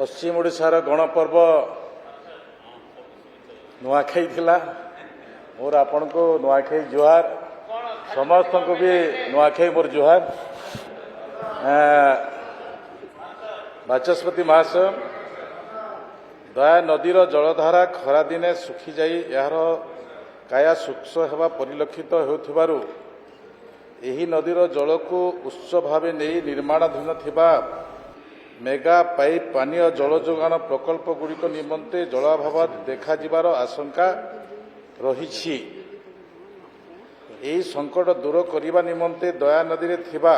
पश्चिम ओडिशार गणपर्व नुआखाई थिला। मोर आपण को नुआखाई जुहार, समस्त को भी नुआखाई मोर जुहार। बाचस्पति महाशय, दया नदीर जलधारा खरा दिने सुखी जाई यार काया सुक्ष हेबा परिलक्षित हेउथिबारु एही नदीर जल को उच्च भावे नहीं निर्माणाधीन थिबा मेगा पाइप पानीय जल जोगान प्रकल्प गुड़िक निमंते जलाभाव देखा जिबार आशंका रही। एही संकट दूर करने निमंते दया नदी रे थिबा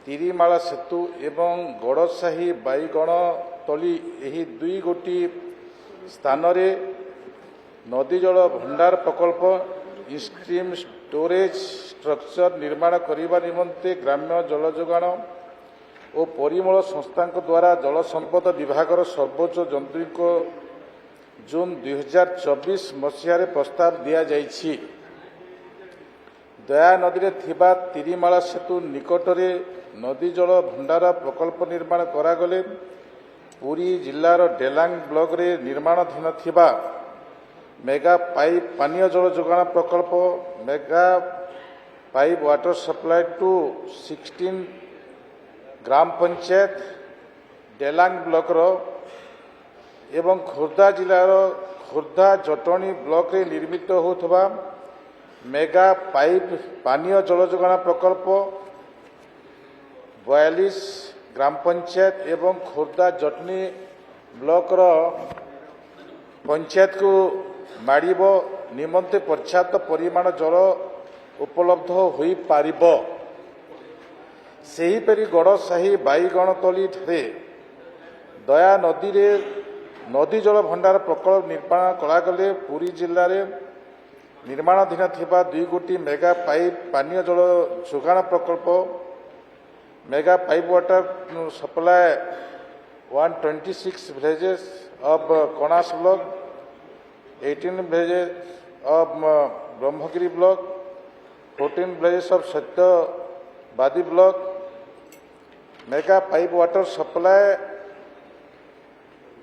तिरिमाला सेतु एवं गड़साही बाईगण तली एही दुई गोटी स्थान रे नदी जल भंडार प्रकल्प स्ट्रीम स्टोरेज स्ट्रक्चर निर्माण करने निमंते ग्राम्य जल जोगान और परिमल संस्था द्वारा जल संपद विभाग सर्वोच्च यंत्रिक जून 2024 मसीह प्रस्ताव दिया जाइछि। दया नदी रे थिबा तिरिमाला सेतु निकटरे नदी जल भंडार प्रकल्प निर्माण करागले पुरी जिलार डेलांग ब्लॉक रे निर्माणाधीन थिबा मेगा पाइप पानीय जल जोगान प्रकल्प mega pipe water supply to 16 ग्राम पंचायत डेलांग ब्लॉक एवं खोर्धा जिलार खोर्धा जटणी ब्लॉक रे निर्मित होथबा मेगा पाइप पानीय जल जोगान प्रकल्प 42 ग्राम पंचायत एवं खोर्धा जटनी ब्लॉक पंचायत को माड़ब निमंते पर्याप्त परिमाण जल उपलब्ध हो पारिबो। सेहीपरि गड़साही बाईगणतली ठारे दया नदी रे नदी जल भंडार प्रकल्प निर्माण करागले पुरी जिले में निर्माणाधीन थिबा दुई गोटी मेगा पाइप पानीय जल जोगान प्रकल्प mega pipe water supply 126 villages of Kanas block 18 villages of Brahmagiri block 14 villages of Satyabadi block mega pipe water supply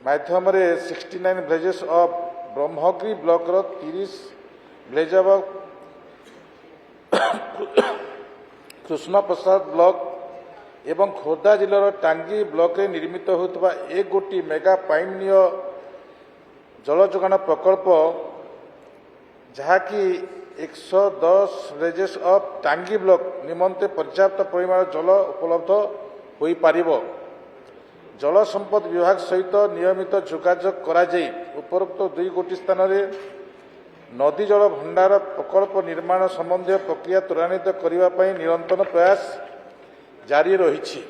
माध्यम 69 villages of Brahmagiri block 30 village of Krishna Prasad block एवं खोर्धा जिलार टांगी ब्लॉक रे निर्मित होता एक गोटी मेगा पानीय जल जोगान प्रकल्प जहाँकि 110 विलेजेस ऑफ टांगी ब्लॉक निमंते पर्याप्त परिमाण जल उपलब्ध हो पारिबो। जल संपद विभाग सहित नियमित जोगाजोग करा जाई उपरोक्त दुई गोटी स्थान रे नदी जल भंडार प्रकल्प निर्माण संबंधी प्रक्रिया त्वरान्वित करने निरंतर प्रयास जारी रही।